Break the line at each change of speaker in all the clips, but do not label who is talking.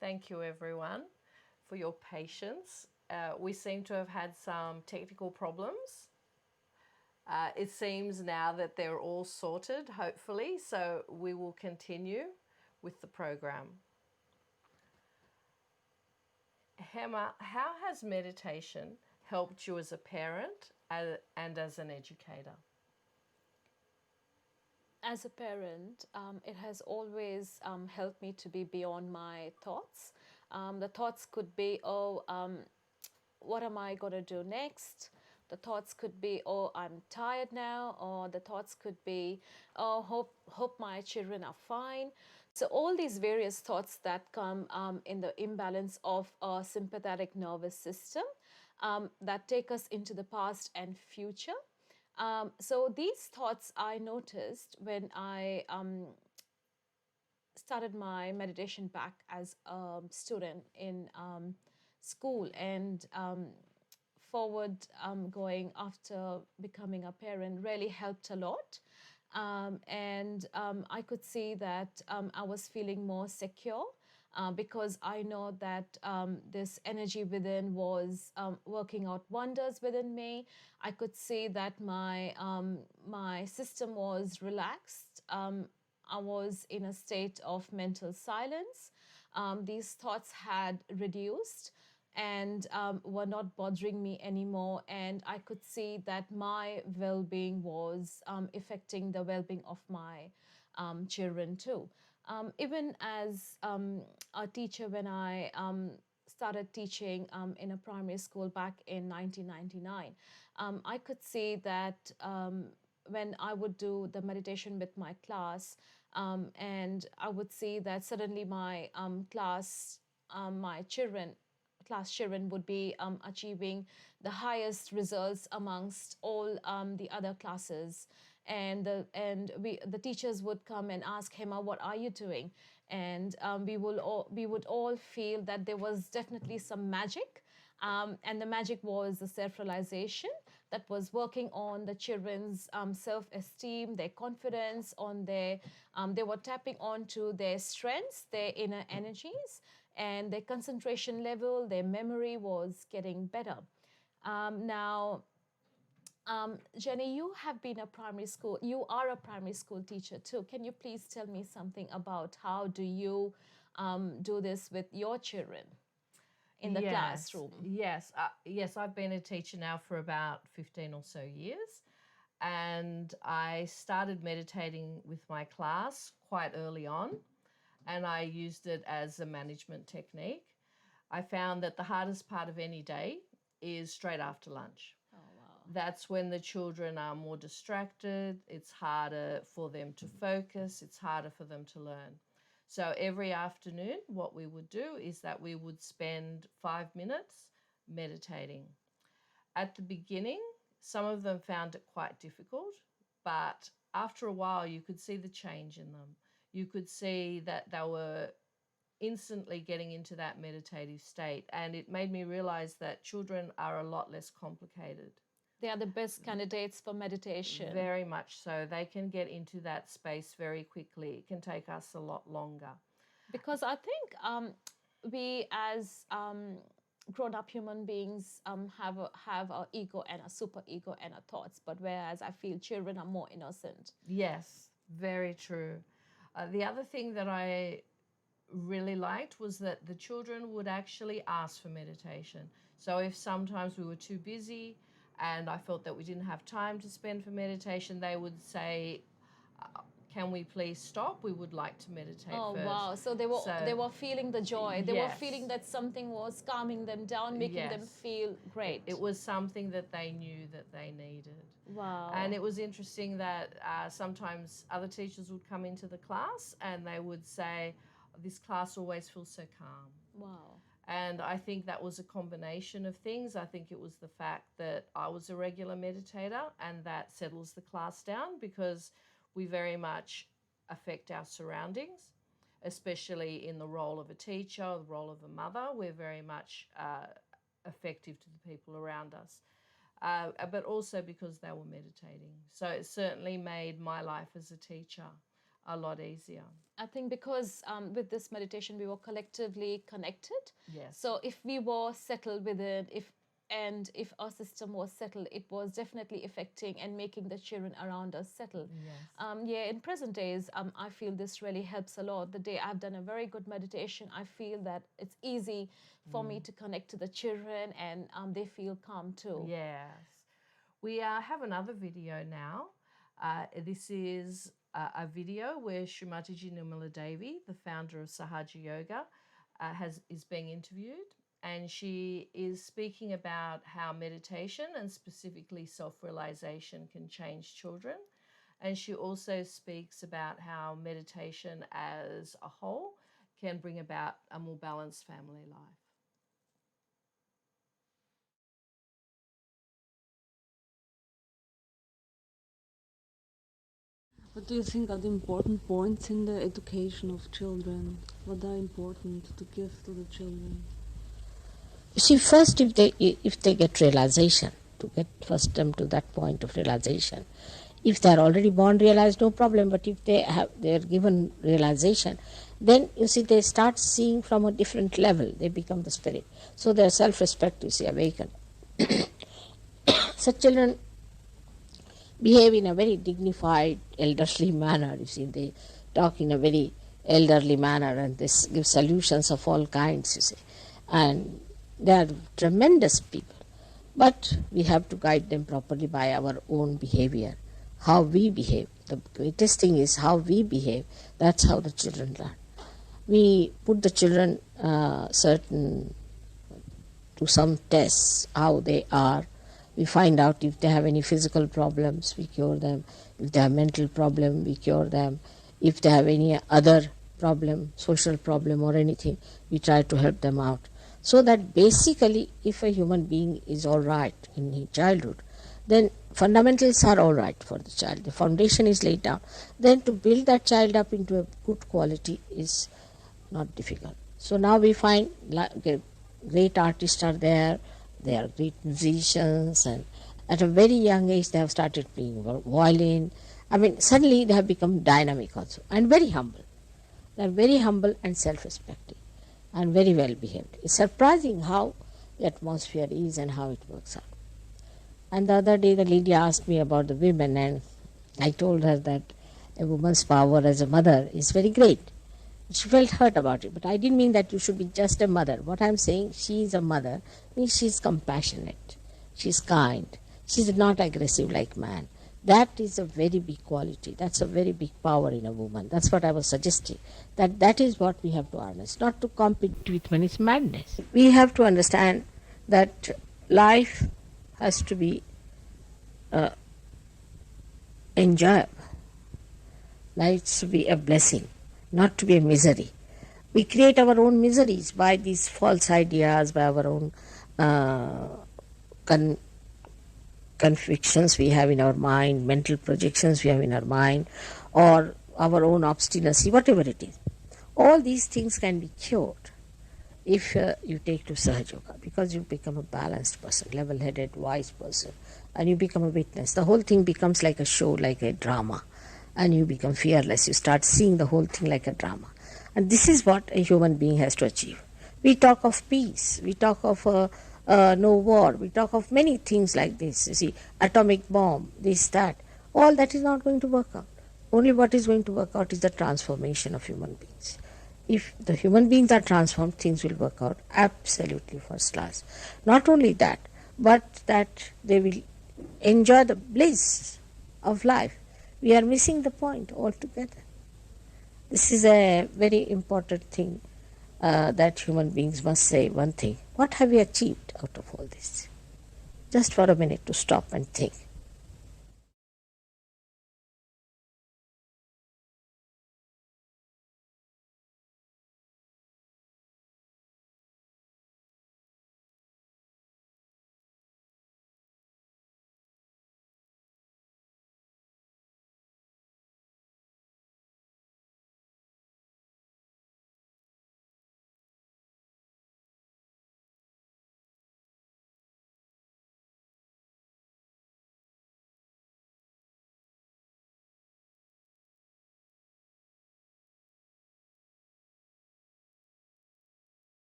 Thank you, everyone, for your patience. We seem to have had some technical problems. It seems now that they're all sorted, hopefully, so we will continue with the program. Hema, how has meditation helped you as a parent and as an educator?
As a parent, it has always helped me to be beyond my thoughts. The thoughts could be, what am I going to do next? The thoughts could be, oh, I'm tired now, or the thoughts could be, oh, hope my children are fine. So all these various thoughts that come in the imbalance of our sympathetic nervous system that take us into the past and future. So these thoughts I noticed when I started my meditation back as a student in school, and forward going after becoming a parent really helped a lot. And I could see that I was feeling more secure because I know that this energy within was working out wonders within me. I could see that my system was relaxed. I was in a state of mental silence. These thoughts had reduced and were not bothering me anymore. And I could see that my well being was affecting the well being of my children too. Even as a teacher, when I started teaching in a primary school back in 1999, I could see that when I would do the meditation with my class, and I would see that suddenly my my class children would be achieving the highest results amongst all the other classes, and the teachers would come and ask Hema, what are you doing? And we would all feel that there was definitely some magic. And the magic was the self-realization that was working on the children's self-esteem, their confidence, on their they were tapping onto their strengths, their inner energies, and their concentration level, their memory was getting better. Now, Jenny, you have been a primary school, you are a primary school teacher too. Can you please tell me something about how do you do this with your children in the classroom?
Yes. I've been a teacher now for about 15 or so years, and I started meditating with my class quite early on, and I used it as a management technique. I found that the hardest part of any day is straight after lunch.
Oh, wow.
That's when the children are more distracted. It's harder for them to focus. It's harder for them to learn. So every afternoon, what we would do is that we would spend 5 minutes meditating. At the beginning, some of them found it quite difficult, but after a while, you could see the change in them. You could see that they were instantly getting into that meditative state, and it made me realize that children are a lot less complicated.
They are the best candidates for meditation.
Very much so. They can get into that space very quickly. It can take us a lot longer.
Because I think we as grown-up human beings have our ego and a super ego and our thoughts, but whereas I feel children are more innocent.
Yes, very true. The other thing that I really liked was that the children would actually ask for meditation. So if sometimes we were too busy and I felt that we didn't have time to spend for meditation, they would say, can we please stop? We would like to meditate
Oh,
first.
wow. So they were feeling the joy. They were
Yes.
feeling that something was calming them down, making them
Yes.
feel great.
It was something that they knew that they needed.
Wow.
And it was interesting that sometimes other teachers would come into the class and they would say, this class always feels so calm.
Wow.
And I think that was a combination of things. I think it was the fact that I was a regular meditator, and that settles the class down because we very much affect our surroundings, especially in the role of a teacher, the role of a mother. We're very much effective to the people around us. But also because they were meditating. So it certainly made my life as a teacher a lot easier.
I think because with this meditation we were collectively connected.
Yes.
So if we were settled with it, if our system was settled, it was definitely affecting and making the children around us settle.
Yes.
Yeah, in present days, I feel this really helps a lot. The day I've done a very good meditation, I feel that it's easy for me to connect to the children, and they feel calm too.
Yes. We have another video now. This is a video where Shri Mataji Devi, the founder of Sahaja Yoga, is being interviewed, and she is speaking about how meditation and specifically self-realization can change children. And she also speaks about how meditation as a whole can bring about a more balanced family life.
What do you think are the important points in the education of children? What are important to give to the children?
You see, first, if they get realization, to get first them to that point of realization. If they are already born realized, no problem. But if they are given realization, then you see they start seeing from a different level. They become the spirit. So their self-respect, you see, awakened. Such children behave in a very dignified, elderly manner. You see, they talk in a very elderly manner, and they give solutions of all kinds, you see. And they are tremendous people. But we have to guide them properly by our own behavior, how we behave. The greatest thing is how we behave. That's how the children learn. We put the children certain to some tests, how they are. We find out if they have any physical problems, we cure them. If they have mental problem, we cure them. If they have any other problem, social problem or anything, we try to help them out. So that basically, if a human being is all right in his childhood, then fundamentals are all right for the child. The foundation is laid down. Then to build that child up into a good quality is not difficult. So now we find great artists are there, they are great musicians, and at a very young age they have started playing violin. I mean, suddenly they have become dynamic also, and very humble. They are very humble and self-respecting, and very well behaved. It's surprising how the atmosphere is and how it works out. And the other day the lady asked me about the women, and I told her that a woman's power as a mother is very great. She felt hurt about it, but I didn't mean that you should be just a mother. What I'm saying, she is a mother, means she's compassionate, she's kind, she's not aggressive like man. That is a very big quality. That's a very big power in a woman. That's what I was suggesting. That is what we have to harness, not to compete with men. It's madness. We have to understand that life has to be enjoyable. Life should be a blessing, not to be a misery. We create our own miseries by these false ideas, by our own convictions we have in our mind, mental projections we have in our mind, or our own obstinacy, whatever it is. All these things can be cured if you take to Sahaja Yoga, because you become a balanced person, level-headed, wise person, and you become a witness. The whole thing becomes like a show, like a drama, and you become fearless. You start seeing the whole thing like a drama. And this is what a human being has to achieve. We talk of peace, we talk of no war, we talk of many things like this. You see, atomic bomb, this, that. All that is not going to work out. Only what is going to work out is the transformation of human beings. If the human beings are transformed, things will work out absolutely first class. Not only that, but that they will enjoy the bliss of life. We are missing the point altogether. This is a very important thing that human beings must say one thing. What have we achieved out of all this? Just for a minute to stop and think.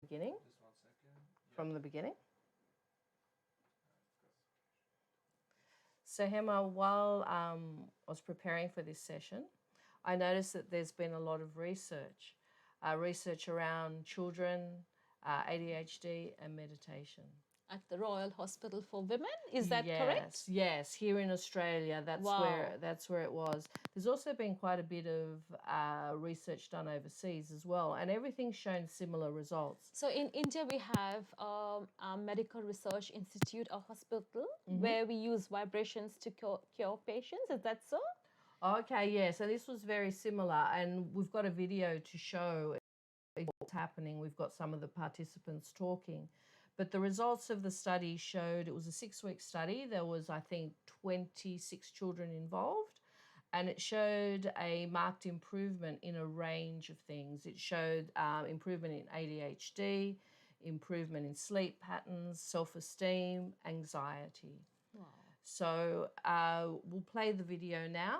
beginning. From the beginning. So Hema, while I was preparing for this session, I noticed that there's been a lot of research around children, ADHD and meditation.
At the Royal Hospital for Women, is that correct?
Yes, here in Australia, that's where it was. There's also been quite a bit of research done overseas as well, and everything's shown similar results.
So in India, we have a medical research institute, a hospital, where we use vibrations to cure patients. Is that so?
Okay, yeah. So this was very similar, and we've got a video to show what's happening. We've got some of the participants talking. But the results of the study showed it was a 6-week study. There was, I think, 26 children involved, and it showed a marked improvement in a range of things. It showed improvement in ADHD, improvement in sleep patterns, self-esteem, anxiety.
Wow.
So we'll play the video now.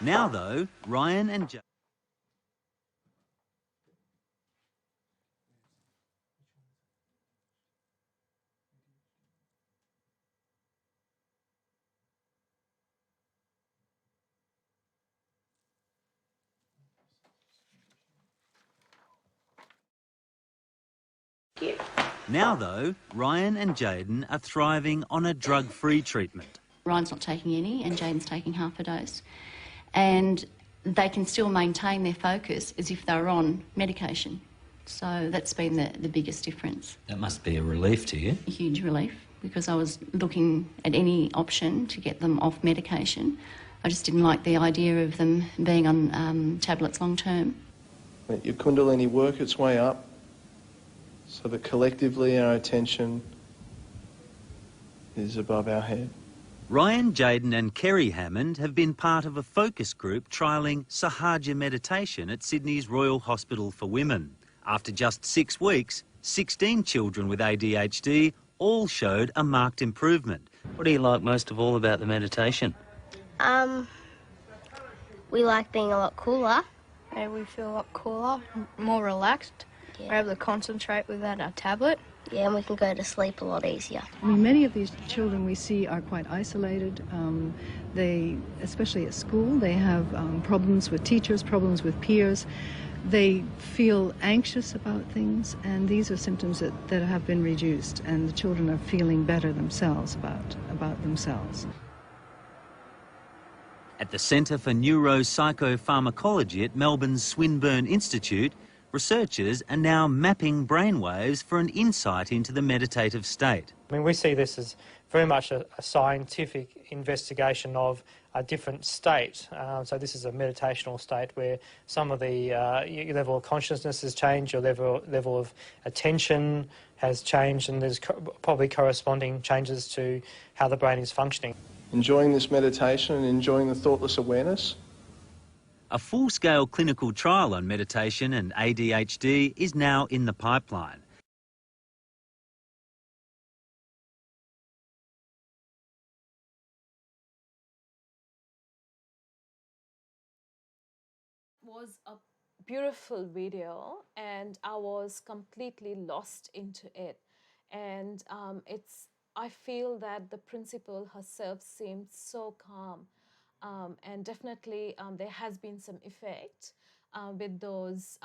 Now, though, Ryan and Joe. Now, though, Ryan and Jaden are thriving on a drug-free treatment.
Ryan's not taking any and Jaden's taking half a dose. And they can still maintain their focus as if they were on medication. So that's been the biggest difference.
That must be a relief to you.
A huge relief, because I was looking at any option to get them off medication. I just didn't like the idea of them being on tablets long term.
Let your kundalini work its way up so that collectively our attention is above our head.
Ryan, Jaden and Kerry Hammond have been part of a focus group trialling Sahaja meditation at Sydney's Royal Hospital for Women. After just 6 weeks, 16 children with ADHD all showed a marked improvement. What do you like most of all about the meditation?
We like being a lot cooler. We feel a lot cooler, more relaxed. Yeah. We're able to concentrate without our tablet. Yeah, and we can go to sleep a lot easier.
I mean, many of these children we see are quite isolated. They, especially at school, they have problems with teachers, problems with peers. They feel anxious about things, and these are symptoms that have been reduced, and the children are feeling better themselves about themselves.
At the Centre for Neuropsychopharmacology at Melbourne's Swinburne Institute, researchers are now mapping brainwaves for an insight into the meditative state.
I mean, we see this as very much a scientific investigation of a different state. So this is a meditational state where some of the your level of consciousness has changed, your level of attention has changed, and there's probably corresponding changes to how the brain is functioning.
Enjoying this meditation and enjoying the thoughtless awareness.
A full-scale clinical trial on meditation and ADHD is now in the pipeline.
Was a beautiful video, and I was completely lost into it. And I feel that the principal herself seemed so calm. And definitely there has been some effect with those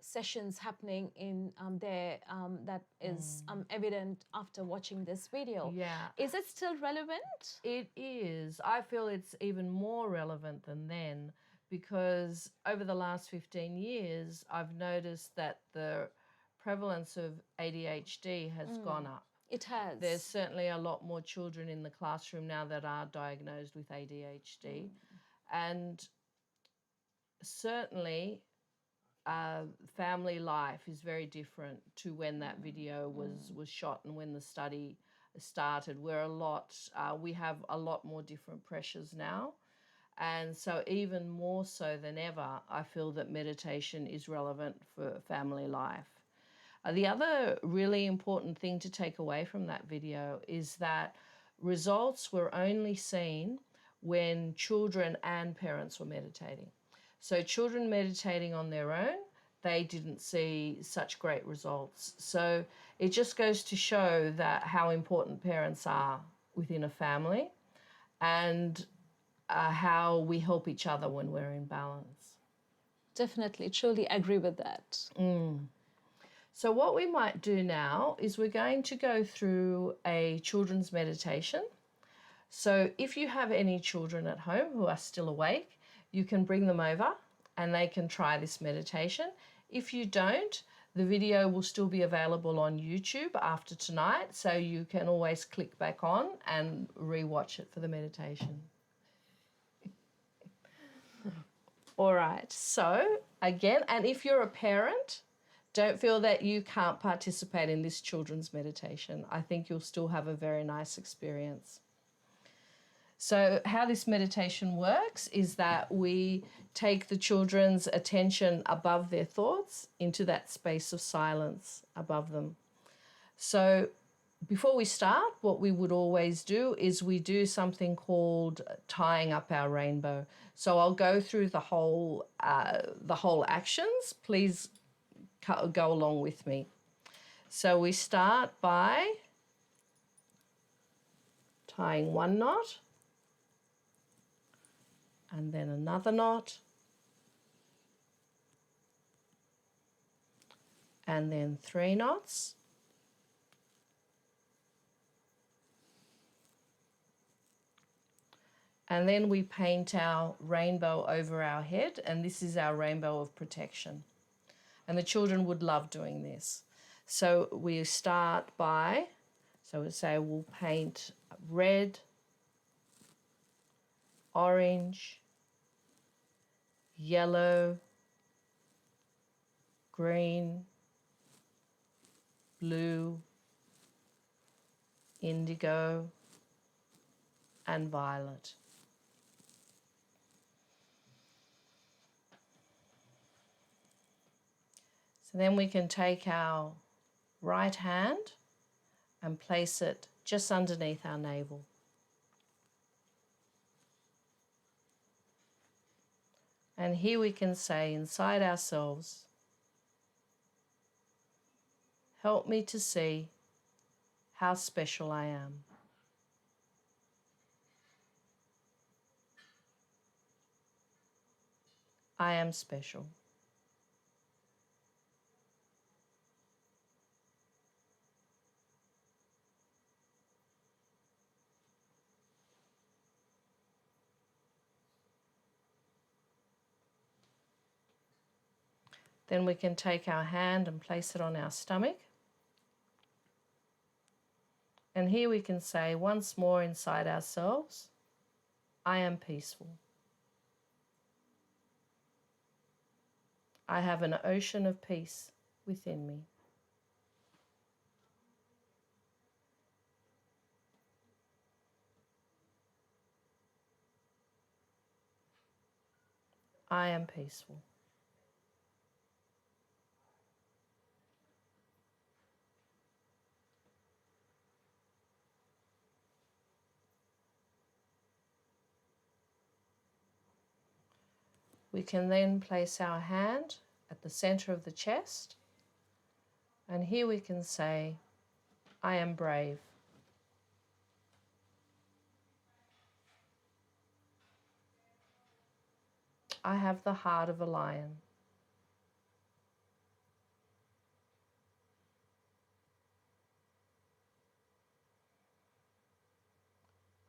sessions happening in there that is evident after watching this video.
Yeah.
Is it still relevant?
It is. I feel it's even more relevant than then, because over the last 15 years, I've noticed that the prevalence of ADHD has gone up.
It has.
There's certainly a lot more children in the classroom now that are diagnosed with ADHD. And certainly family life is very different to when that video was shot and when the study started. We have a lot more different pressures now. And so even more so than ever, I feel that meditation is relevant for family life. The other really important thing to take away from that video is that results were only seen when children and parents were meditating. So children meditating on their own, they didn't see such great results. So it just goes to show that how important parents are within a family, and how we help each other when we're in balance.
Definitely, truly agree with that.
So what we might do now is we're going to go through a children's meditation. So if you have any children at home who are still awake, you can bring them over and they can try this meditation. If you don't, the video will still be available on YouTube after tonight, so you can always click back on and re-watch it for the meditation. All right, so again, and if you're a parent, don't feel that you can't participate in this children's meditation. I think you'll still have a very nice experience. So how this meditation works is that we take the children's attention above their thoughts into that space of silence above them. So before we start, what we would always do is we do something called tying up our rainbow. So I'll go through the whole actions. Please go along with me. So we start by tying one knot, and then another knot, and then 3 knots, and then we paint our rainbow over our head, and this is our rainbow of protection. And the children would love doing this. So we start by, so we say we'll paint red, orange, yellow, green, blue, indigo, and violet. So then we can take our right hand and place it just underneath our navel. And here we can say inside ourselves, help me to see how special I am. I am special. Then we can take our hand and place it on our stomach. And here we can say once more inside ourselves, I am peaceful. I have an ocean of peace within me. I am peaceful. We can then place our hand at the center of the chest, and here we can say, I am brave. I have the heart of a lion.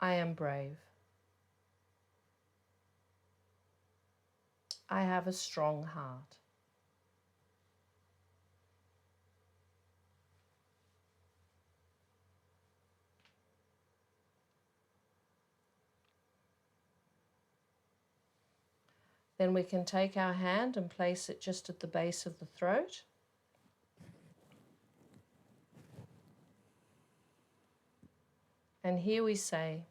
I am brave. I have a strong heart. Then we can take our hand and place it just at the base of the throat. And here we say,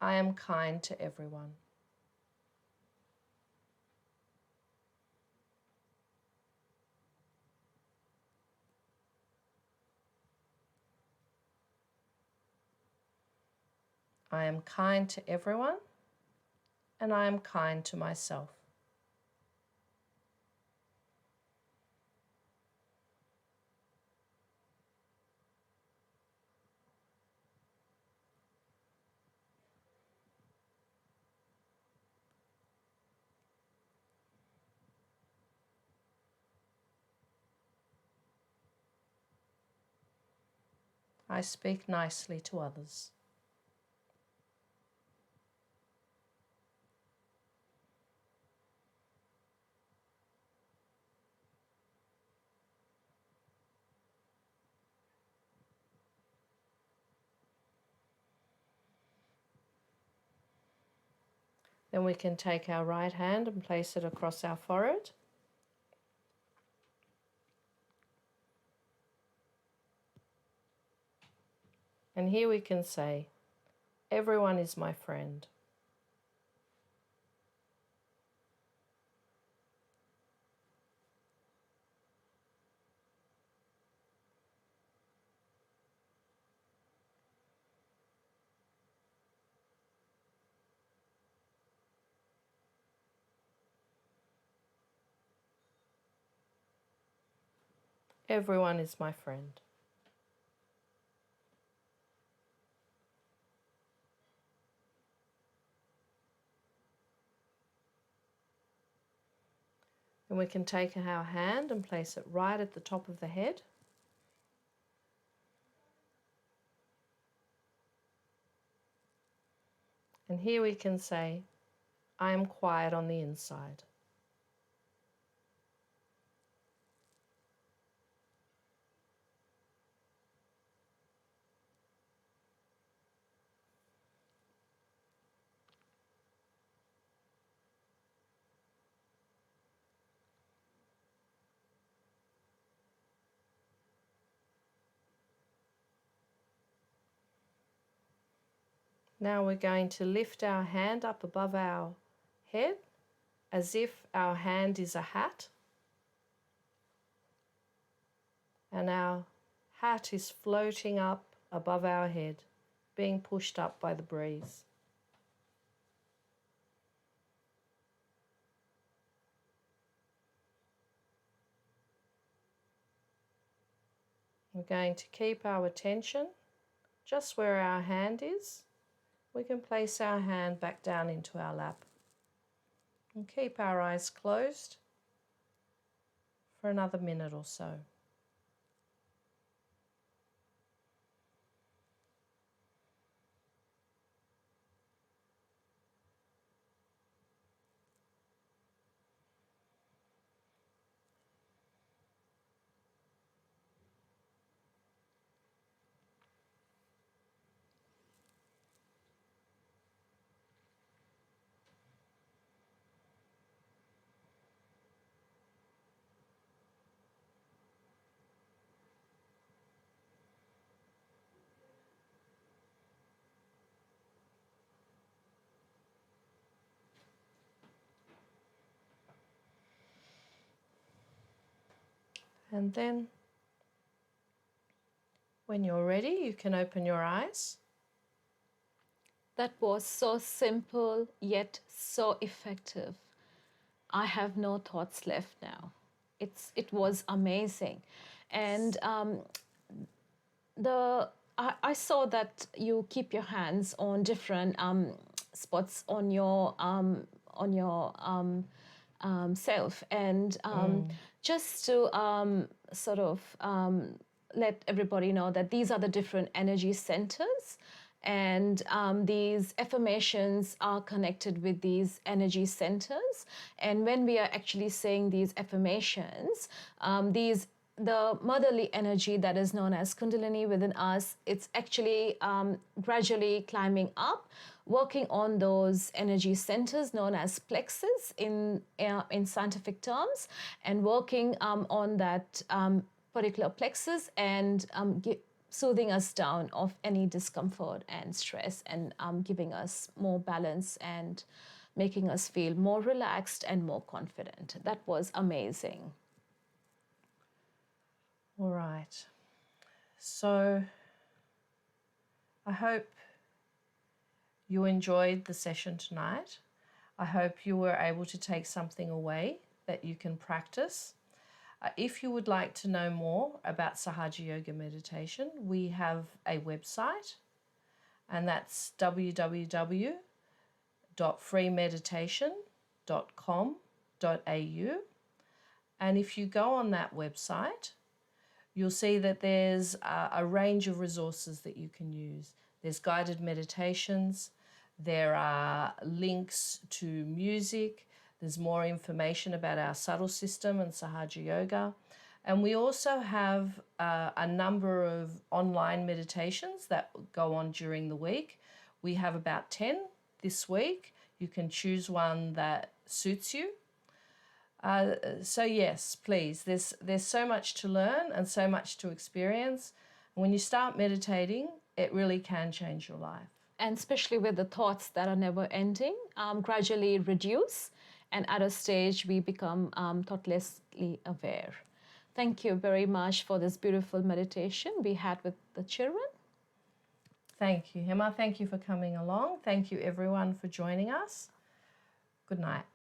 I am kind to everyone. I am kind to everyone, and I am kind to myself. I speak nicely to others. Then we can take our right hand and place it across our forehead. And here we can say, everyone is my friend. Everyone is my friend. And we can take our hand and place it right at the top of the head. And here we can say, I am quiet on the inside. Now we're going to lift our hand up above our head as if our hand is a hat. And our hat is floating up above our head, being pushed up by the breeze. We're going to keep our attention just where our hand is. We can place our hand back down into our lap and keep our eyes closed for another minute or so. And then, when you're ready, you can open your eyes.
That was so simple yet so effective. I have no thoughts left now. It was amazing, and I saw that you keep your hands on different spots on your self, and just to sort of let everybody know that these are the different energy centers, and these affirmations are connected with these energy centers. And when we are actually saying these affirmations, the motherly energy that is known as Kundalini within us, it's actually gradually climbing up, working on those energy centers known as plexus in scientific terms, and working on that particular plexus and soothing us down of any discomfort and stress, and giving us more balance and making us feel more relaxed and more confident. That was amazing.
All right. So I hope you enjoyed the session tonight. I hope you were able to take something away that you can practice. If you would like to know more about Sahaja Yoga meditation, we have a website, and that's www.freemeditation.com.au. And if you go on that website, you'll see that there's a range of resources that you can use. There's guided meditations, there are links to music, there's more information about our subtle system and Sahaja Yoga. And we also have a number of online meditations that go on during the week. We have about 10 this week. You can choose one that suits you. So yes, please, there's so much to learn and so much to experience. And when you start meditating, it really can change your life.
And especially with the thoughts that are never ending, gradually reduce, and at a stage we become thoughtlessly aware. Thank you very much for this beautiful meditation we had with the children.
Thank you, Hema. Thank you for coming along. Thank you, everyone, for joining us. Good night.